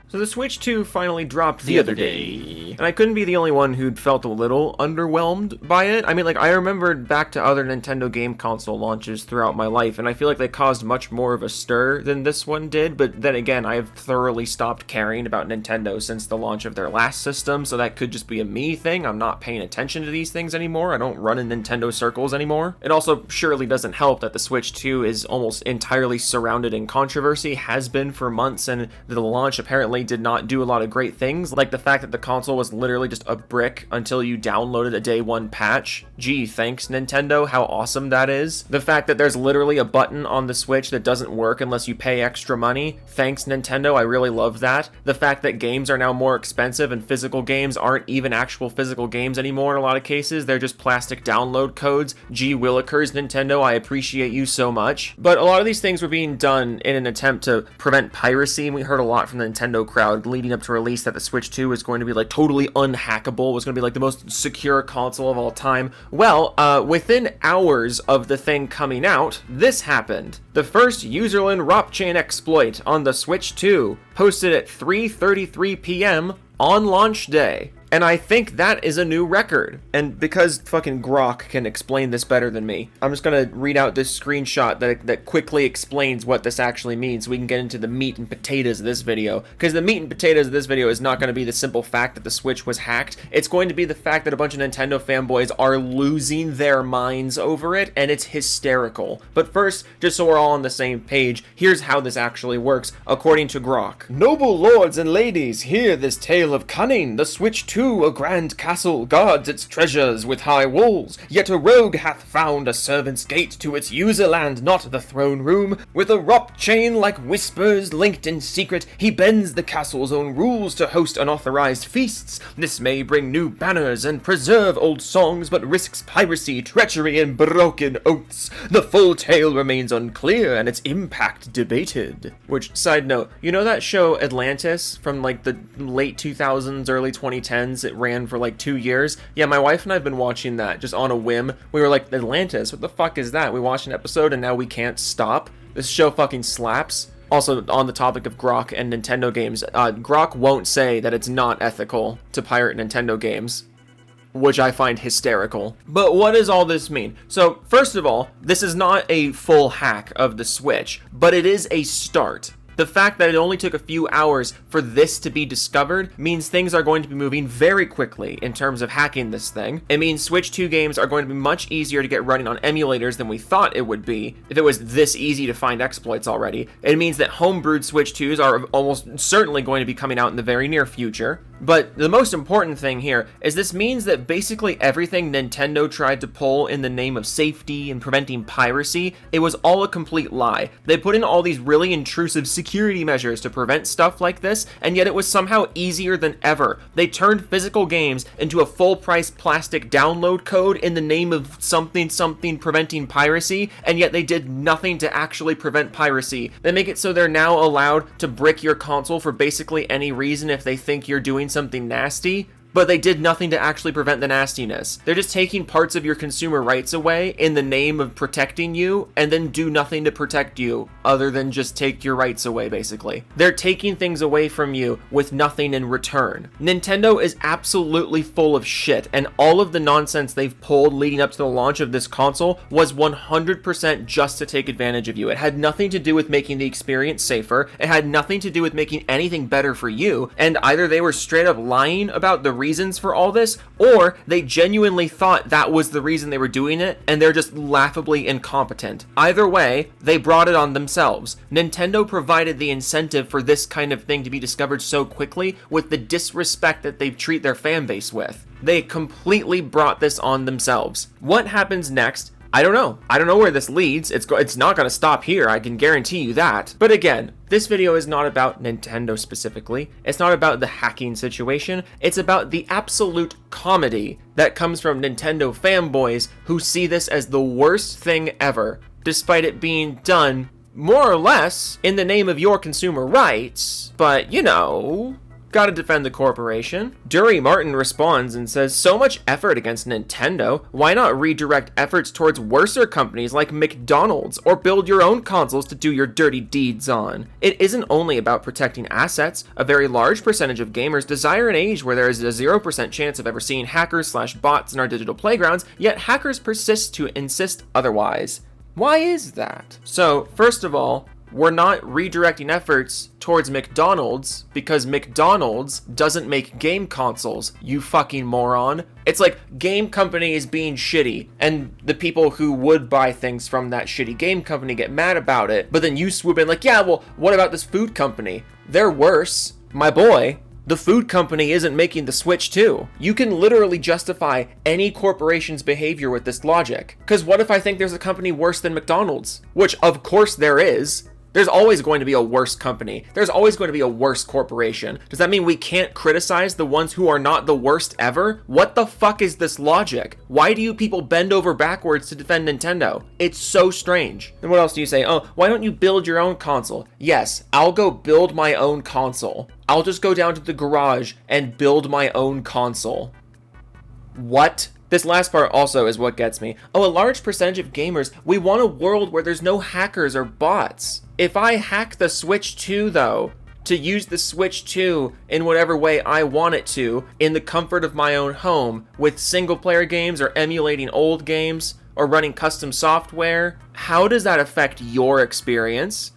So the Switch 2 finally dropped the other day, and I couldn't be the only one who'd felt a little underwhelmed by it. I mean, like, I remembered back to other Nintendo game console launches throughout my life, and I feel like they caused much more of a stir than this one did, but then again, I have thoroughly stopped caring about Nintendo since the launch of their last system, so that could just be a me thing. I'm not paying attention to these things anymore. I don't run in Nintendo circles anymore. It also surely doesn't help that the Switch 2 is almost entirely surrounded in controversy, has been for months, and the launch apparently did not do a lot of great things, like the fact that the console was literally just a brick until you downloaded a day one patch. Gee, thanks Nintendo, how awesome that is. The fact that there's literally a button on the Switch that doesn't work unless you pay extra money. Thanks Nintendo, I really love that. The fact that games are now more expensive and physical games aren't even actual physical games anymore in a lot of cases, they're just plastic download codes. Gee willikers Nintendo, I appreciate you so much. But a lot of these things were being done in an attempt to prevent piracy, and we heard a lot from the Nintendo crowd leading up to release that the Switch 2 was going to be like totally unhackable, was going to be like the most secure console of all time. Well, within hours of the thing coming out, this happened. The first userland ROP-chain exploit on the Switch 2, posted at 3:33 p.m. on launch day. And I think that is a new record. And because fucking Grok can explain this better than me, I'm just gonna read out this screenshot that quickly explains what this actually means so we can get into the meat and potatoes of this video. Because the meat and potatoes of this video is not gonna be the simple fact that the Switch was hacked. It's going to be the fact that a bunch of Nintendo fanboys are losing their minds over it, and it's hysterical. But first, just so we're all on the same page, here's how this actually works, according to Grok. Noble lords and ladies, hear this tale of cunning. The Switch 2, a grand castle, guards its treasures with high walls, yet a rogue hath found a servant's gate to its userland, not the throne room. With a ROP chain like whispers linked in secret, he bends the castle's own rules to host unauthorized feasts. This may bring new banners and preserve old songs, but risks piracy, treachery, and broken oaths. The full tale remains unclear and its impact debated. Which, side note, you know that show Atlantis from like the late 2000s, early 2010s? It ran for like 2 years. Yeah, my wife and I have been watching that just on a whim. We were like, Atlantis, what the fuck is that? We watched an episode and now we can't stop. This show fucking slaps. Also, on the topic of Grok and Nintendo games, Grok won't say that it's not ethical to pirate Nintendo games, which I find hysterical. But what does all this mean? So, first of all, this is not a full hack of the Switch, but it is a start. The fact that it only took a few hours for this to be discovered means things are going to be moving very quickly in terms of hacking this thing. It means Switch 2 games are going to be much easier to get running on emulators than we thought it would be if it was this easy to find exploits already. It means that homebrewed Switch 2s are almost certainly going to be coming out in the very near future. But the most important thing here is this means that basically everything Nintendo tried to pull in the name of safety and preventing piracy, it was all a complete lie. They put in all these really intrusive security measures to prevent stuff like this, and yet it was somehow easier than ever. They turned physical games into a full-price plastic download code in the name of something preventing piracy, and yet they did nothing to actually prevent piracy. They make it so they're now allowed to brick your console for basically any reason if they think you're doing something nasty. But they did nothing to actually prevent the nastiness. They're just taking parts of your consumer rights away in the name of protecting you, and then do nothing to protect you, other than just take your rights away, basically. They're taking things away from you with nothing in return. Nintendo is absolutely full of shit, and all of the nonsense they've pulled leading up to the launch of this console was 100% just to take advantage of you. It had nothing to do with making the experience safer, it had nothing to do with making anything better for you, and either they were straight up lying about the reasons for all this, or they genuinely thought that was the reason they were doing it, and they're just laughably incompetent. Either way, they brought it on themselves. Nintendo provided the incentive for this kind of thing to be discovered so quickly with the disrespect that they treat their fan base with. They completely brought this on themselves. What happens next? I don't know. I don't know where this leads. It's not going to stop here, I can guarantee you that. But again, this video is not about Nintendo specifically. It's not about the hacking situation. It's about the absolute comedy that comes from Nintendo fanboys who see this as the worst thing ever, despite it being done more or less in the name of your consumer rights. But, you know, Gotta defend the corporation. Dury Martin responds and says, so much effort against Nintendo. Why not redirect efforts towards worser companies like McDonald's, or build your own consoles to do your dirty deeds on? It isn't only about protecting assets. A very large percentage of gamers desire an age where there is a 0% chance of ever seeing hackers/bots in our digital playgrounds, yet hackers persist to insist otherwise. Why is that? So, first of all, we're not redirecting efforts towards McDonald's because McDonald's doesn't make game consoles, you fucking moron. It's like game company is being shitty, and the people who would buy things from that shitty game company get mad about it, but then you swoop in like, yeah, well, what about this food company? They're worse. My boy, the food company isn't making the Switch 2. You can literally justify any corporation's behavior with this logic. Because what if I think there's a company worse than McDonald's? Which, of course, there is. There's always going to be a worse company. There's always going to be a worse corporation. Does that mean we can't criticize the ones who are not the worst ever? What the fuck is this logic? Why do you people bend over backwards to defend Nintendo? It's so strange. And what else do you say? Oh, why don't you build your own console? Yes, I'll go build my own console. I'll just go down to the garage and build my own console. What? This last part also is what gets me. Oh, a large percentage of gamers, we want a world where there's no hackers or bots. If I hack the Switch 2, though, to use the Switch 2 in whatever way I want it to, in the comfort of my own home, with single-player games or emulating old games or running custom software, how does that affect your experience?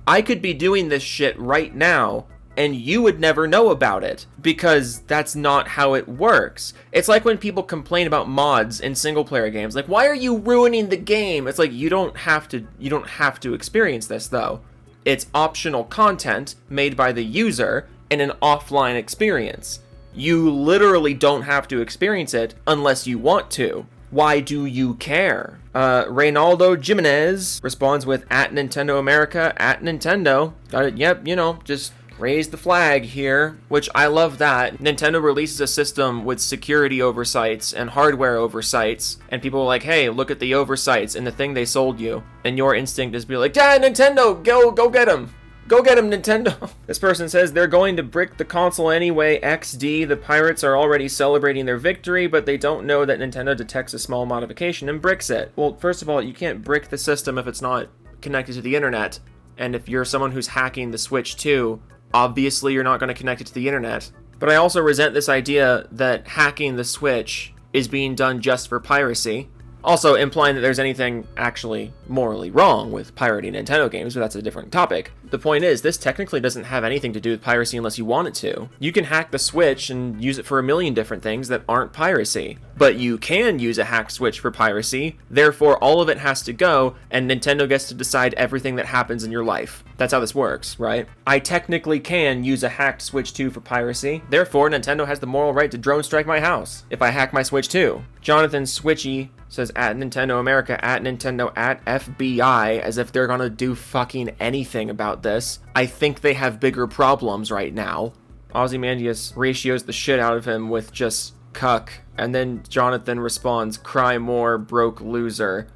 I could be doing this shit right now, and you would never know about it, because that's not how it works. It's like when people complain about mods in single-player games, like, why are you ruining the game? It's like, you don't have to experience this, though. It's optional content made by the user in an offline experience. You literally don't have to experience it unless you want to. Why do you care? Reynaldo Jimenez responds with, at Nintendo America, at Nintendo. Got it, yep, just raise the flag here, which I love that. Nintendo releases a system with security oversights and hardware oversights, and people are like, hey, look at the oversights and the thing they sold you. And your instinct is be like, yeah, Nintendo, go get them. Go get them, Nintendo. This person says they're going to brick the console anyway. XD, the pirates are already celebrating their victory, but they don't know that Nintendo detects a small modification and bricks it. Well, first of all, you can't brick the system if it's not connected to the internet. And if you're someone who's hacking the Switch 2, obviously you're not going to connect it to the internet. But I also resent this idea that hacking the Switch is being done just for piracy. Also implying that there's anything actually morally wrong with pirating Nintendo games, but that's a different topic. The point is, this technically doesn't have anything to do with piracy unless you want it to. You can hack the Switch and use it for a million different things that aren't piracy. But you can use a hacked Switch for piracy, therefore all of it has to go, and Nintendo gets to decide everything that happens in your life. That's how this works, right? I technically can use a hacked Switch 2 for piracy, therefore Nintendo has the moral right to drone strike my house if I hack my Switch 2. Jonathan Switchy says, at Nintendo America, at Nintendo, at FBI, as if they're gonna do fucking anything about this. I think they have bigger problems right now. Ozymandias ratios the shit out of him with just cuck, and then Jonathan responds, cry more, broke loser,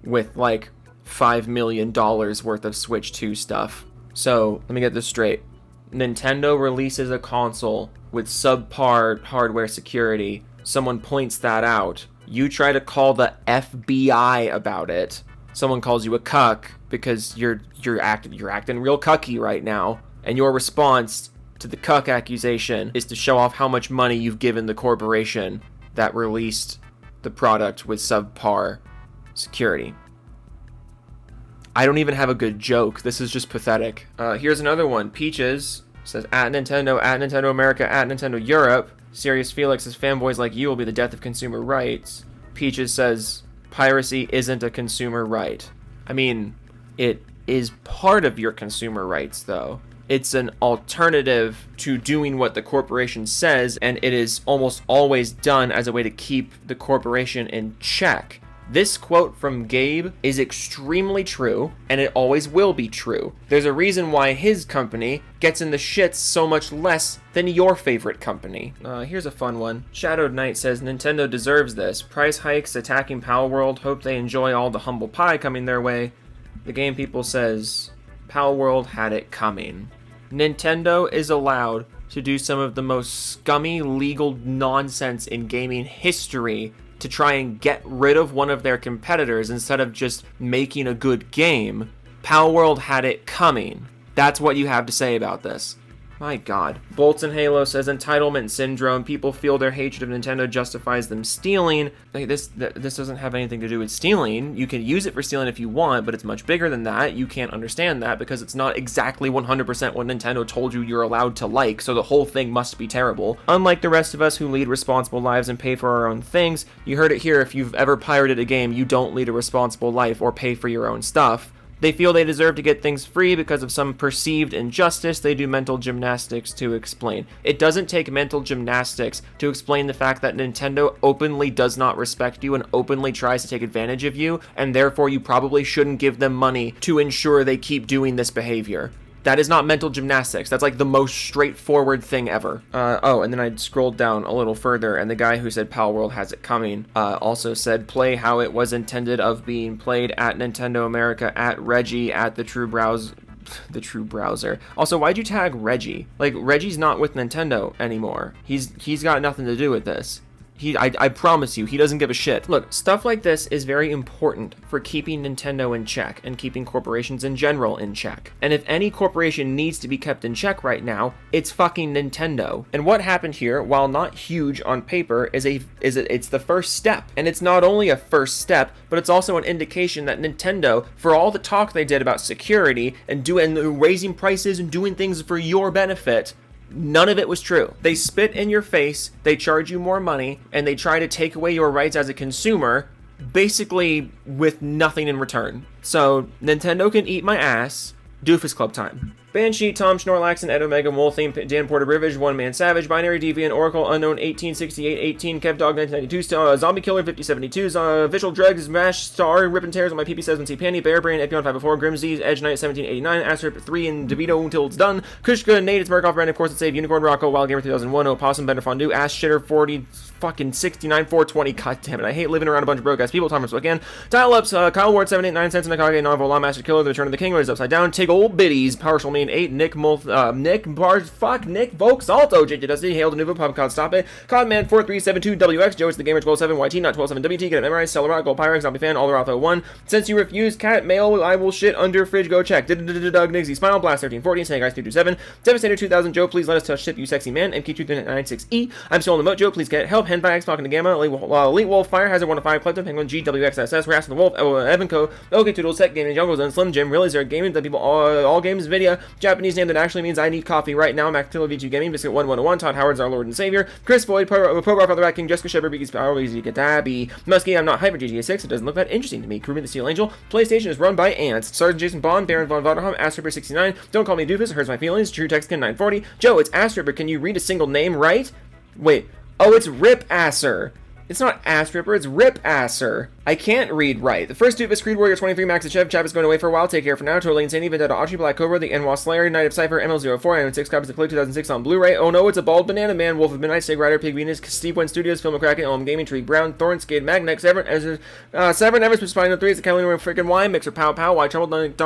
with like $5 million worth of Switch 2 stuff. So, let me get this straight. Nintendo releases a console with subpar hardware security. Someone points that out. You try to call the FBI about it. Someone calls you a cuck because you're acting real cucky right now. And your response to the cuck accusation is to show off how much money you've given the corporation that released the product with subpar security. I don't even have a good joke. This is just pathetic. Here's another one. Peaches says, at Nintendo America, at Nintendo Europe. Serious Felix says, fanboys like you will be the death of consumer rights. Peaches says, piracy isn't a consumer right. I mean, it is part of your consumer rights, though. It's an alternative to doing what the corporation says, and it is almost always done as a way to keep the corporation in check. This quote from Gabe is extremely true, and it always will be true. There's a reason why his company gets in the shits so much less than your favorite company. Here's a fun one. Shadowed Knight says, Nintendo deserves this. Price hikes attacking Palworld. Hope they enjoy all the humble pie coming their way. The Game People says, Palworld had it coming. Nintendo is allowed to do some of the most scummy legal nonsense in gaming history to try and get rid of one of their competitors instead of just making a good game, Palworld had it coming. That's what you have to say about this. My God. Bolts and Halo says entitlement syndrome. People feel their hatred of Nintendo justifies them stealing. Like, this doesn't have anything to do with stealing. You can use it for stealing if you want, but it's much bigger than that. You can't understand that because it's not exactly 100% what Nintendo told you you're allowed to like, so the whole thing must be terrible. Unlike the rest of us who lead responsible lives and pay for our own things, you heard it here, if you've ever pirated a game, you don't lead a responsible life or pay for your own stuff. They feel they deserve to get things free because of some perceived injustice. They do mental gymnastics to explain. It doesn't take mental gymnastics to explain the fact that Nintendo openly does not respect you and openly tries to take advantage of you, and therefore you probably shouldn't give them money to ensure they keep doing this behavior. That is not mental gymnastics. That's like the most straightforward thing ever. And then I scrolled down a little further, and the guy who said Palworld has it coming also said play how it was intended of being played at Nintendo America, at Reggie, at the True Browser. Also, why'd you tag Reggie? Like, Reggie's not with Nintendo anymore. He's got nothing to do with this. I promise you, he doesn't give a shit. Look, stuff like this is very important for keeping Nintendo in check and keeping corporations in general in check. And if any corporation needs to be kept in check right now, it's fucking Nintendo. And what happened here, while not huge on paper, it's the first step. And it's not only a first step, but it's also an indication that Nintendo, for all the talk they did about security and raising prices and doing things for your benefit, none of it was true. They spit in your face, they charge you more money, and they try to take away your rights as a consumer, basically with nothing in return. So, Nintendo can eat my ass. Doofus Club time. Banshee, Tom Schnorlax, and Ed Omega, Woltheme, Dan Porter, Rivage, One Man Savage, Binary Deviant, Oracle, Unknown, 1868, 18, Kevdog, 1992, Zombie Killer, 5072, Visual Dregs, Smash, Star, Rip and Tears on my PP7, C Pandy, Bearbrain, Epion 504, Grimsy, Edge Knight, 1789, Astrip 3, and DeVito until it's done, Kushka, Nate, it's Murkoff, Brandon, of course, it's Save, Unicorn, Rocco, Wild Gamer 2001, Opossum, Bender Fondue, Ass Shitter, 40, fucking 69, 420, god damn it, I hate living around a bunch of broke ass people, Thomas again, Dial Ups, Kyle Ward, 789 cents, Nakage, Novel, Law Master Killer, The Return of the King, What is Upside Down, Tig Old Biddies, Partial Mean 8, Nick Mulf, Nick Volk Salto, JJ Dusty, Hail Denuva, Popcod, Stop It, Codman 4372 WX, Joe, it's the Gamer 127, YT, not 127 WT, get it memorized, Celerock, Gold Pyrex, Zombie Fan, Alderoth 01, since you refuse cat mail, I will shit under fridge, go check, Doug Nixie, Spinal Blast 1314, Snake Eyes 327, Devastator 2000, Joe, please let us touch ship, you sexy man, MQ296E, I'm still on the moat, Joe, please get help, Henbags, talking to Gamma, Elite Wolf, Fire Hazard 105, Klepto, Penguin, GWXSS, Wrath of the Wolf, Evan Co, OK Toodle, Set Gaming, Jungle Zone, Slim Jim, Really Zero Gaming, the people, all games, video, Japanese name that actually means I need coffee right now, Mactilla V2 Gaming, Biscuit 1101, Todd Howard's our Lord and Savior, Chris Boyd, Pro Father Rat King, Jessica Shepard, Biggie Power, Easy to get Dabby, Muskie, I'm not hyper GTA 6, it doesn't look that interesting to me, Krubin the Steel Angel, PlayStation is run by ants, Sergeant Jason Bond, Baron Von Voderham, Astripper 69, Don't Call Me Doofus, it hurts my feelings, True Texican 940, Joe, it's Astripper, can you read a single name right? Wait, oh, it's Rip Asser. It's not Ass Ripper, it's Rip Asser. I can't read right. The first Doofus, Creed Warrior 23, Max the Chef, Chap is going away for a while, take care for now, Totally Insane, Vendetta, Autry, Black Cobra, The Enwa Slayer, Knight of Cypher, ML04, Iron 6 copies of Click 2006 on Blu-ray, Oh No, it's a Bald Banana Man, Wolf of Midnight, Sig Rider, Pig Venus, Steve Wynn Studios, Film McCracken, Elm Gaming, Tree Brown, Thorn, Skate, Magnex, Severn, Evers, Spine 3, it's a Kelly freaking Wine, Mixer, Pow Pow, Why Trouble, Nick,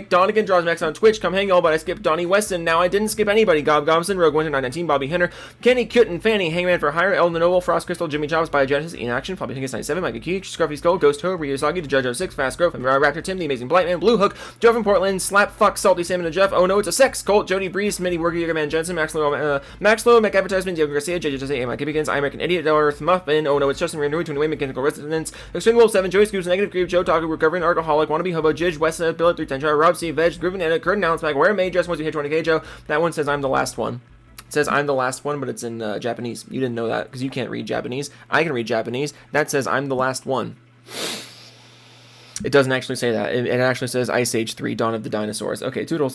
Donegan, Draws Max on Twitch, come hang y'all, but I skipped Donnie Weston, now I didn't skip anybody, Gob Gobson, Rogue Winter 919, Bobby Henner, Kenny Kitten, Fanny, Hangman for Hire, Elden Noble, Frost Crystal, Jimmy Chops, Biogenesis, In Action, Floppy Tingus 97, Mike Key, Scruffy Skull, Ghost Toe, Ryusagi, The Judge 06, Fast Growth, Raptor Tim, The Amazing Blightman, Blue Hook, Joe from Portland, Slap Fuck, Salty Salmon and Jeff, Oh No, it's a Sex Cult, Jody Breeze, Smitty, Worker, Yoga Man Jensen, Max Low, Mac Advertisement, Diego Garcia, JJ Jose, Mike Begins, I American Idiot, Earth Muffin, Oh No, it's Justin Randall, 21 Mechanical Resonance, Extreme Wolf 7, Joey Scoops, Negative Creep, Joe Taku, Recovering Alcoholic, Wannabe Hobo, Jidge, West, Billet 310, Rob C, Veg, Groovin Edit, Curtin Allen's back, Where May, just once you hit 20k, Joe, that one says I'm the last one. It says I'm the last one, but it's in Japanese. You didn't know that because you can't read Japanese. I can read Japanese. That says I'm the last one. It doesn't actually say that. It actually says Ice Age 3, Dawn of the Dinosaurs. Okay, toodles.